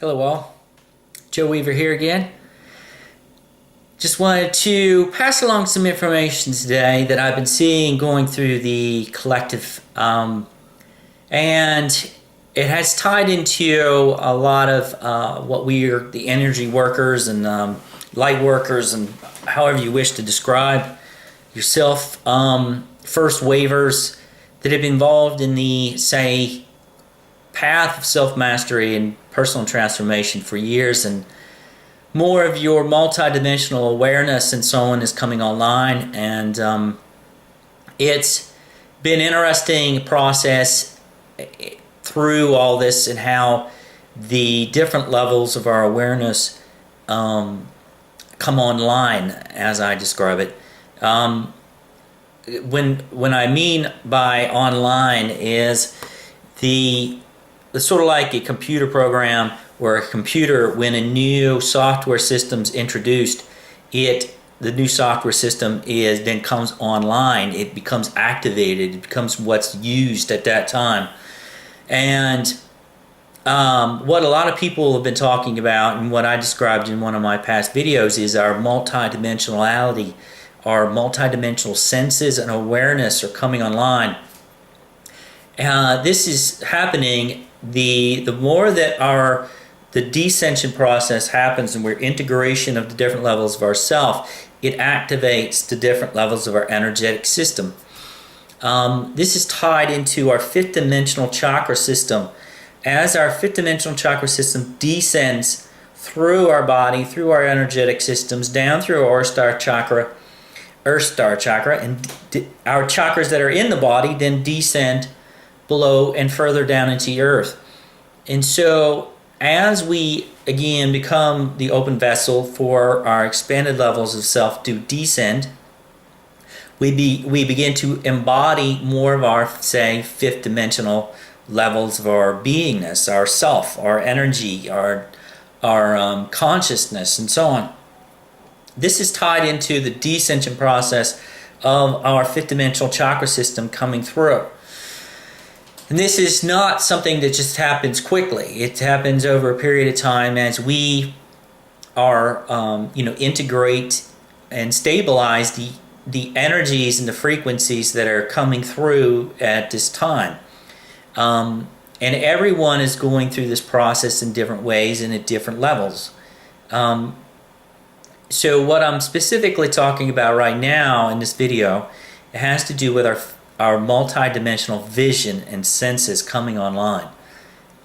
Hello all, Joe Weaver here again. Just wanted to pass along some information today that I've been seeing going through the collective, and it has tied into a lot of what we are, the energy workers and light workers, and however you wish to describe yourself, first wavers that have been involved in the, say, path of self-mastery and personal transformation for years, and more of your multidimensional awareness and so on is coming online, and it's been an interesting process through all this and how the different levels of our awareness come online, as I describe it. When I mean by online is it's sort of like a computer program where a computer, when a new software system's introduced, the new software system then comes online. It becomes activated. It becomes what's used at that time. And what a lot of people have been talking about, and what I described in one of my past videos, is our multidimensionality. Our multidimensional senses and awareness are coming online. This is happening the more that the descension process happens, and we're integration of the different levels of ourself, it activates the different levels of our energetic system. This is tied into our fifth dimensional chakra system. As our fifth dimensional chakra system descends through our body, through our energetic systems, down through our Earth Star Chakra, and our chakras that are in the body then descend below and further down into the earth. And so as we again become the open vessel for our expanded levels of self to descend, we begin to embody more of our, say, fifth dimensional levels of our beingness, our self, our energy, our consciousness, and so on. This is tied into the descension process of our fifth dimensional chakra system coming through. And this is not something that just happens quickly. It happens over a period of time as we are, integrate and stabilize the energies and the frequencies that are coming through at this time. And everyone is going through this process in different ways and at different levels. So what I'm specifically talking about right now in this video, it has to do with our multidimensional vision and senses coming online.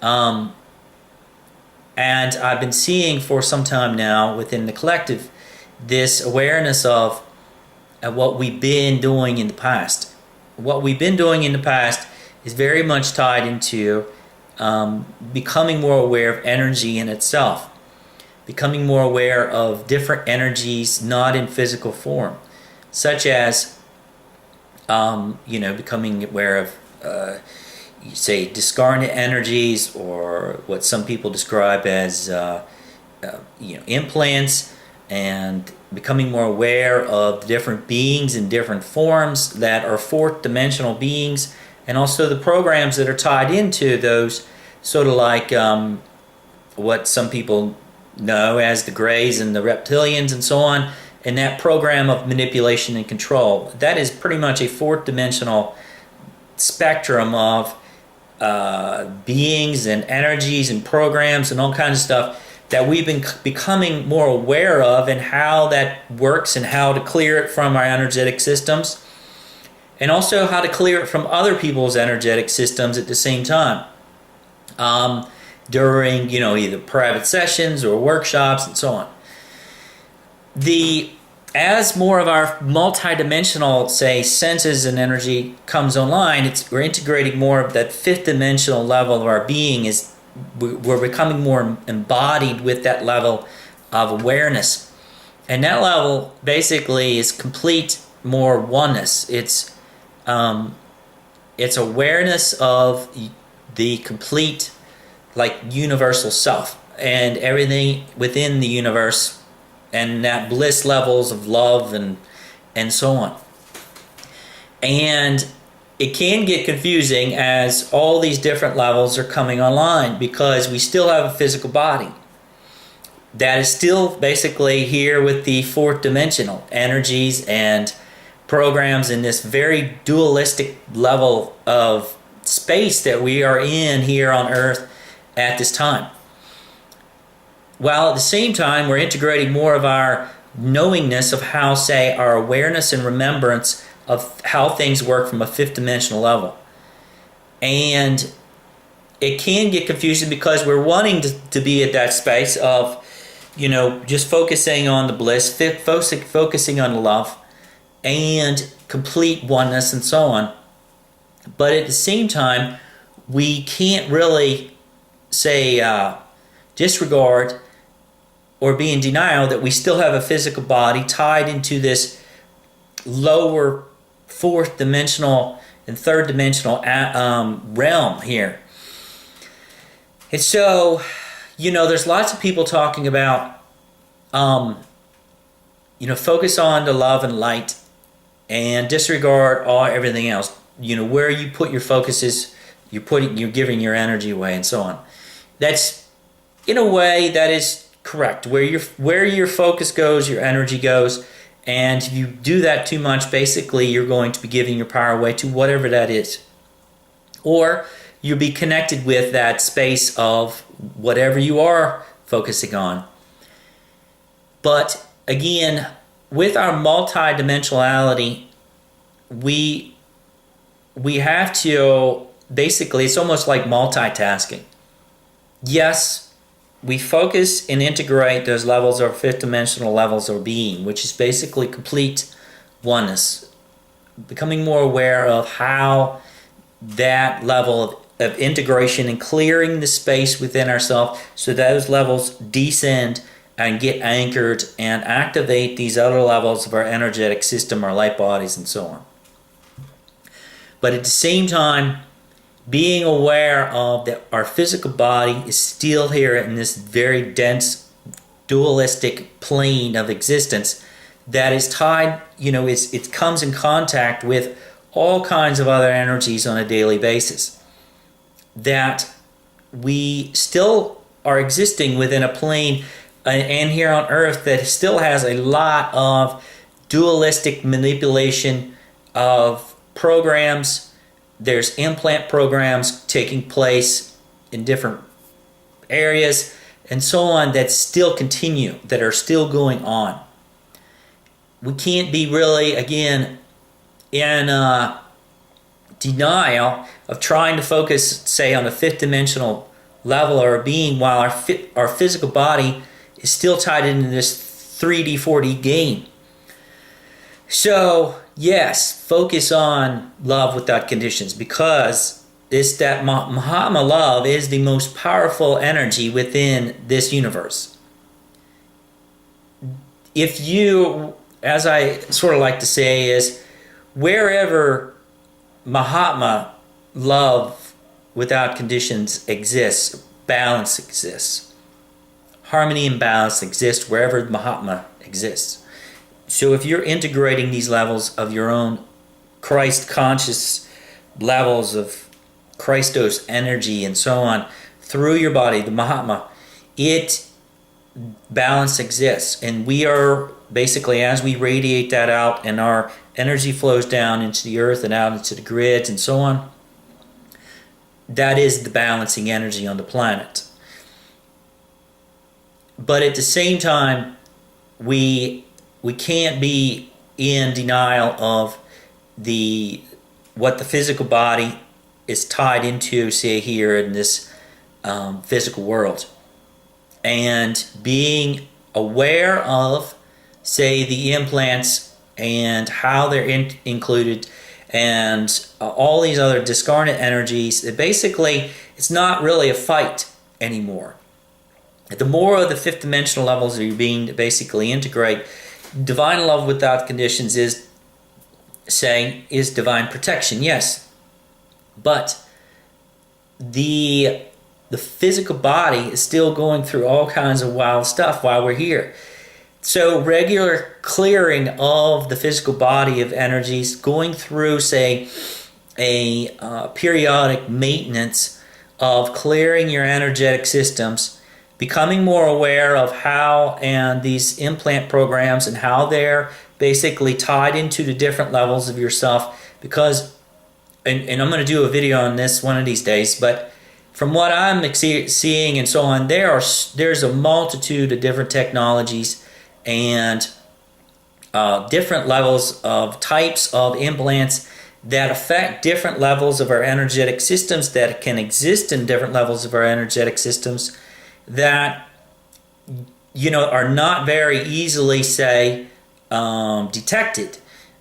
And I've been seeing for some time now within the collective this awareness of what we've been doing in the past. What we've been doing in the past is very much tied into becoming more aware of energy in itself, becoming more aware of different energies not in physical form, such as becoming aware of, say, discarnate energies, or what some people describe as, implants, and becoming more aware of the different beings in different forms that are fourth dimensional beings, and also the programs that are tied into those, sort of like what some people know as the Greys and the reptilians and so on. And that program of manipulation and control, that is pretty much a fourth dimensional spectrum of beings and energies and programs and all kinds of stuff that we've been becoming more aware of, and how that works, and how to clear it from our energetic systems, and also how to clear it from other people's energetic systems at the same time, during either private sessions or workshops and so on. As more of our multidimensional, say, senses and energy comes online, we're integrating more of that fifth dimensional level of our being. We're becoming more embodied with that level of awareness, and that level basically is complete, more oneness. It's awareness of the complete, like, universal self and everything within the universe, and that bliss levels of love and so on. And it can get confusing as all these different levels are coming online, because we still have a physical body that is still basically here with the fourth dimensional energies and programs in this very dualistic level of space that we are in here on Earth at this time. While at the same time, we're integrating more of our knowingness of how, say, our awareness and remembrance of how things work from a fifth dimensional level. And it can get confusing because we're wanting to be at that space of, just focusing on the bliss, focusing on love, and complete oneness and so on. But at the same time, we can't really say disregard or be in denial that we still have a physical body tied into this lower fourth dimensional and third dimensional realm here. And so, there's lots of people talking about, focus on the love and light and disregard everything else. Where you put your focus is, you're giving your energy away and so on. That's, in a way, that is correct. Where your focus goes, your energy goes. And if you do that too much, basically you're going to be giving your power away to whatever that is. Or you'll be connected with that space of whatever you are focusing on. But again, with our multidimensionality, we have to, basically, it's almost like multitasking. Yes, we focus and integrate those levels of fifth dimensional levels of being, which is basically complete oneness. Becoming more aware of how that level of integration and clearing the space within ourselves, so those levels descend and get anchored and activate these other levels of our energetic system, our light bodies, and so on. But at the same time, being aware of that our physical body is still here in this very dense dualistic plane of existence that is tied, it comes in contact with all kinds of other energies on a daily basis. That we still are existing within a plane and here on Earth that still has a lot of dualistic manipulation of programs. There's implant programs taking place in different areas and so on that still continue, that are still going on. We can't be really, again, in denial of trying to focus, say, on a fifth dimensional level or being, while our physical body is still tied into this 3D, 4D game. So, yes, focus on love without conditions, because it's that Mahatma love is the most powerful energy within this universe. If you, as I sort of like to say, is wherever Mahatma love without conditions exists, balance exists. Harmony and balance exist wherever Mahatma exists. So if you're integrating these levels of your own Christ conscious levels of Christos energy and so on through your body, the Mahatma, balance exists. And we are basically, as we radiate that out and our energy flows down into the earth and out into the grids and so on, that is the balancing energy on the planet. But at the same time, we can't be in denial of what the physical body is tied into, say, here in this physical world. And being aware of, say, the implants and how they're included and all these other discarnate energies, that basically it's not really a fight anymore. The more of the fifth dimensional levels of your being to basically integrate, divine love without conditions is divine protection, yes. But the physical body is still going through all kinds of wild stuff while we're here. So regular clearing of the physical body of energies, going through, say, a periodic maintenance of clearing your energetic systems, becoming more aware of how and these implant programs and how they're basically tied into the different levels of yourself. Because, and I'm going to do a video on this one of these days, but from what I'm seeing and so on, there's a multitude of different technologies and different levels of types of implants that affect different levels of our energetic systems, that can exist in different levels of our energetic systems, that are not very easily, say, detected.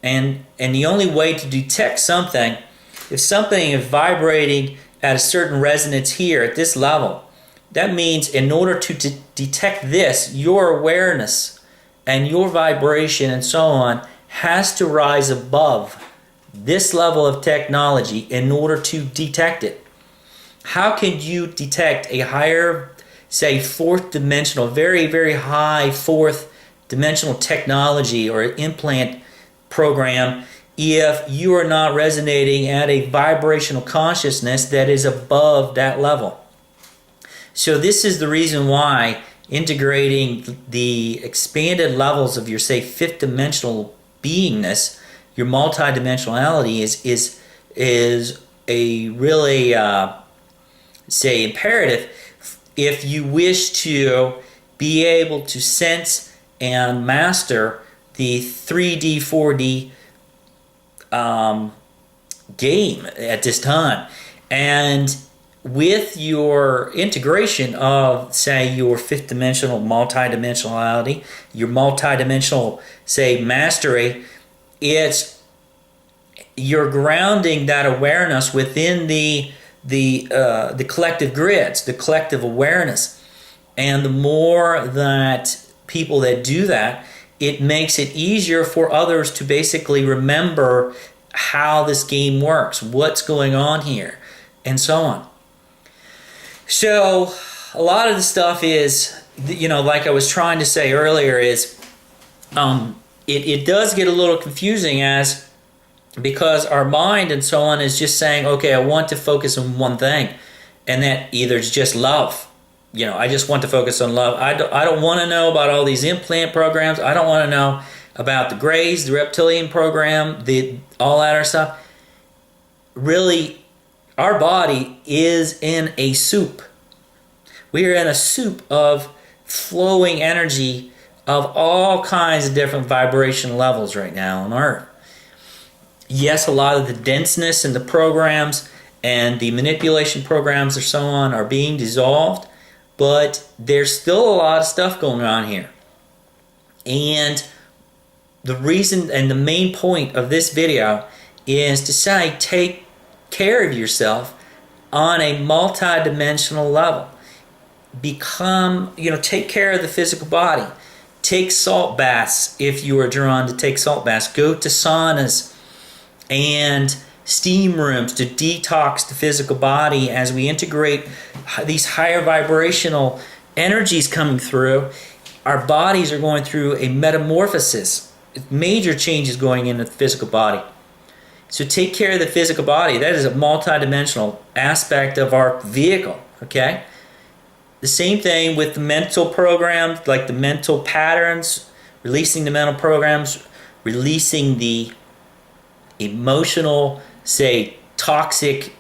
And the only way to detect something, if something is vibrating at a certain resonance here at this level, that means in order to detect this, your awareness and your vibration and so on has to rise above this level of technology in order to detect it. How can you detect a higher, say, fourth dimensional, very, very high fourth dimensional technology or implant program if you are not resonating at a vibrational consciousness that is above that level? So this is the reason why integrating the expanded levels of your, say, fifth dimensional beingness, your multidimensionality is a really say imperative if you wish to be able to sense and master the 3D, 4D game at this time. And with your integration of, say, your fifth dimensional multidimensionality, your multidimensional, say, mastery, you're grounding that awareness within the collective grids, the collective awareness. And the more that people that do that, it makes it easier for others to basically remember how this game works, what's going on here, and so on. So a lot of the stuff is, like I was trying to say earlier, is it does get a little confusing because our mind and so on is just saying, okay, I want to focus on one thing, and that either is just love. I just want to focus on love. I don't want to know about all these implant programs. I don't want to know about the Greys, the reptilian program, all that other stuff. Really, our body is in a soup. We are in a soup of flowing energy of all kinds of different vibration levels right now on Earth. Yes, a lot of the denseness in the programs and the manipulation programs and so on are being dissolved, but there's still a lot of stuff going on here. And the reason and the main point of this video is to say, take care of yourself on a multi-dimensional level. Take care of the physical body. Take salt baths if you are drawn to take salt baths. Go to saunas and steam rooms to detox the physical body as we integrate these higher vibrational energies coming through. Our bodies are going through a metamorphosis, major changes going in the physical body. So take care of the physical body. That is a multidimensional aspect of our vehicle, okay? The same thing with the mental programs, like the mental patterns, releasing the mental programs, releasing the emotional, say, toxic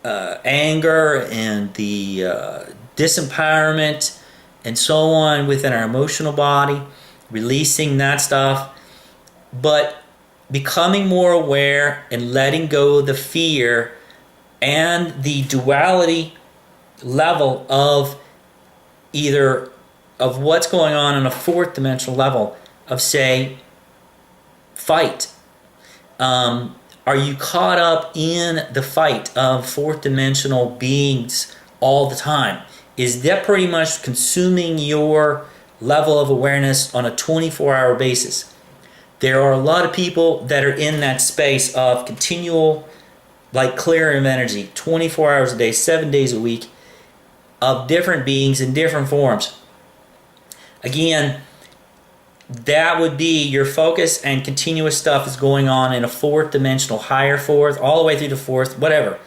anger and the disempowerment and so on within our emotional body, releasing that stuff, but becoming more aware and letting go of the fear and the duality level of either of what's going on a fourth dimensional level of, say, fight. Are you caught up in the fight of fourth dimensional beings all the time? Is that pretty much consuming your level of awareness on a 24-hour basis? There are a lot of people that are in that space of continual, like, clearing of energy, 24 hours a day, 7 days a week, of different beings in different forms. Again, that would be your focus, and continuous stuff is going on in a fourth dimensional, higher fourth, all the way through the fourth, whatever.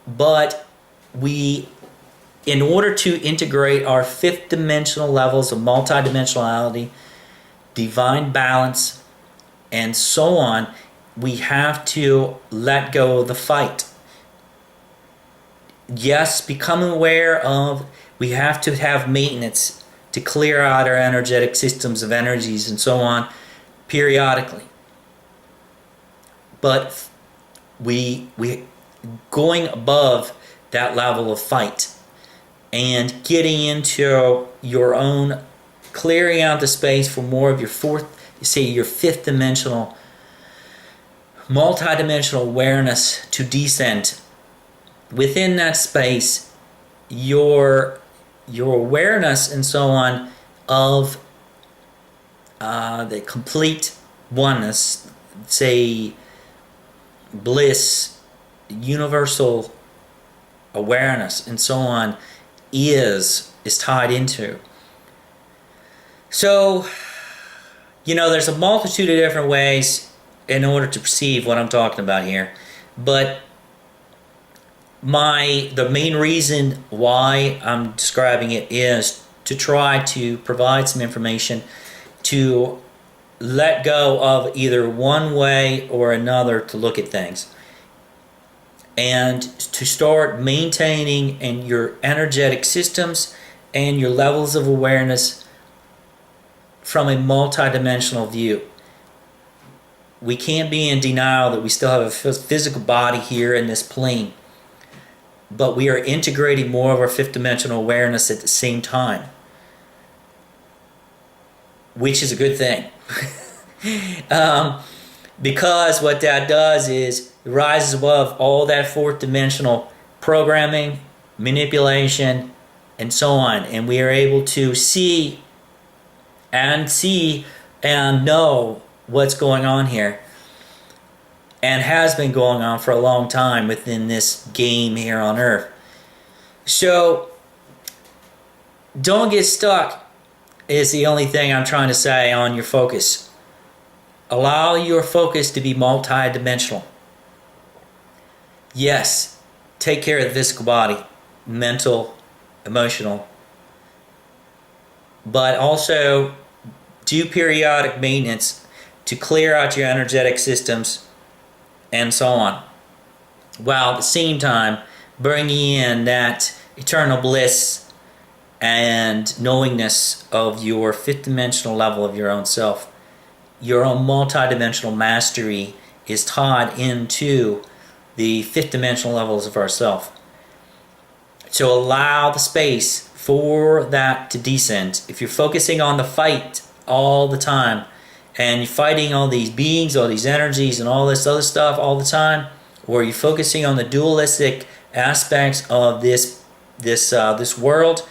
But in order to integrate our fifth dimensional levels of multidimensionality, divine balance, and so on, we have to let go of the fight. Yes, becoming aware of, we have to have maintenance to clear out our energetic systems of energies and so on periodically. But we going above that level of fight and getting into your own, clearing out the space for more of your your fifth dimensional, multidimensional awareness to descend. Within that space, your awareness and so on of the complete oneness, say bliss, universal awareness and so on, is tied into. So, there's a multitude of different ways in order to perceive what I'm talking about here, but the main reason why I'm describing it is to try to provide some information to let go of either one way or another to look at things, and to start maintaining in your energetic systems and your levels of awareness from a multidimensional view. We can't be in denial that we still have a physical body here in this plane, but we are integrating more of our fifth dimensional awareness at the same time, which is a good thing. Because what that does is it rises above all that fourth dimensional programming, manipulation, and so on, and we are able to see and know what's going on here, and has been going on for a long time within this game here on Earth. So don't get stuck is the only thing I'm trying to say on your focus. Allow your focus to be multi-dimensional. Yes, take care of the physical body, mental, emotional, but also do periodic maintenance to clear out your energetic systems and so on, while at the same time bringing in that eternal bliss and knowingness of your fifth dimensional level of your own self. Your own multidimensional mastery is tied into the fifth dimensional levels of ourself. So allow the space for that to descend. If you're focusing on the fight all the time, and you're fighting all these beings, all these energies, and all this other stuff all the time, or you're focusing on the dualistic aspects of this world,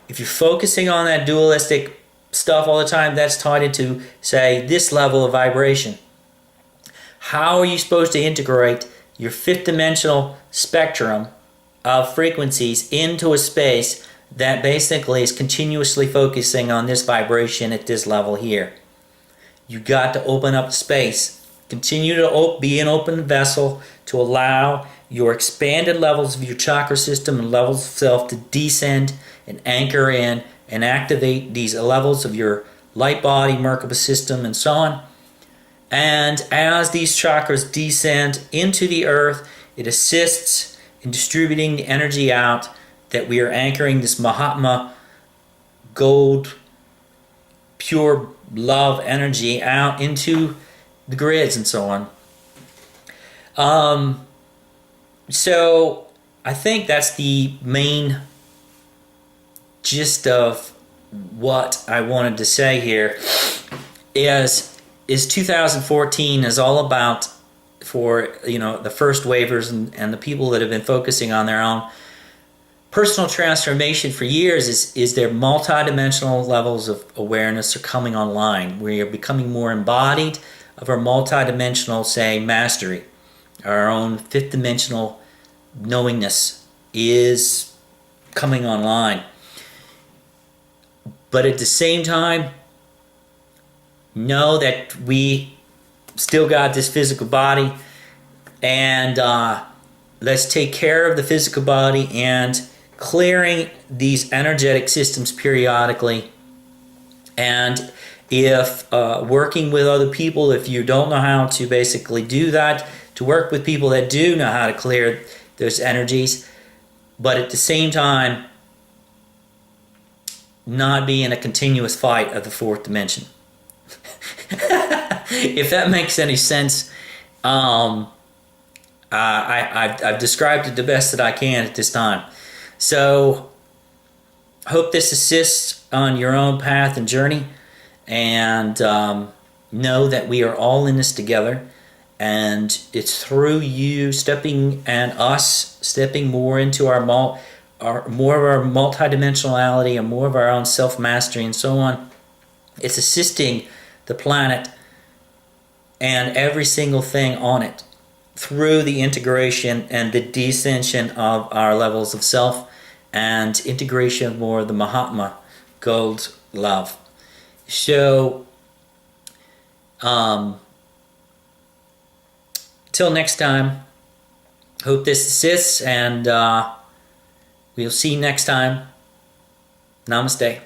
if you're focusing on that dualistic stuff all the time, that's tied into, say, this level of vibration. How are you supposed to integrate your fifth dimensional spectrum of frequencies into a space that basically is continuously focusing on this vibration at this level here? You got to open up space. Continue to be an open vessel to allow your expanded levels of your chakra system and levels of self to descend and anchor in and activate these levels of your light body, Merkaba system, and so on. And as these chakras descend into the earth, it assists in distributing the energy out that we are anchoring this Mahatma gold, pure love energy out into the grids and so on. So I think that's the main gist of what I wanted to say here. Is 2014 is all about, for the first wavers and the people that have been focusing on their own personal transformation for years, is their multidimensional levels of awareness are coming online. We are becoming more embodied of our multidimensional, say, mastery. Our own fifth dimensional knowingness is coming online. But at the same time, know that we still got this physical body, and let's take care of the physical body and clearing these energetic systems periodically. And if working with other people, if you don't know how to basically do that, to work with people that do know how to clear those energies, but at the same time not be in a continuous fight of the fourth dimension. If that makes any sense. I've described it the best that I can at this time. So, hope this assists on your own path and journey, and know that we are all in this together, and it's through you stepping and us stepping more into more of our multidimensionality and more of our own self-mastery and so on. It's assisting the planet and every single thing on it through the integration and the descension of our levels of self and integration of more of the Mahatma gold love. So, till next time, hope this assists, and we'll see you next time. Namaste.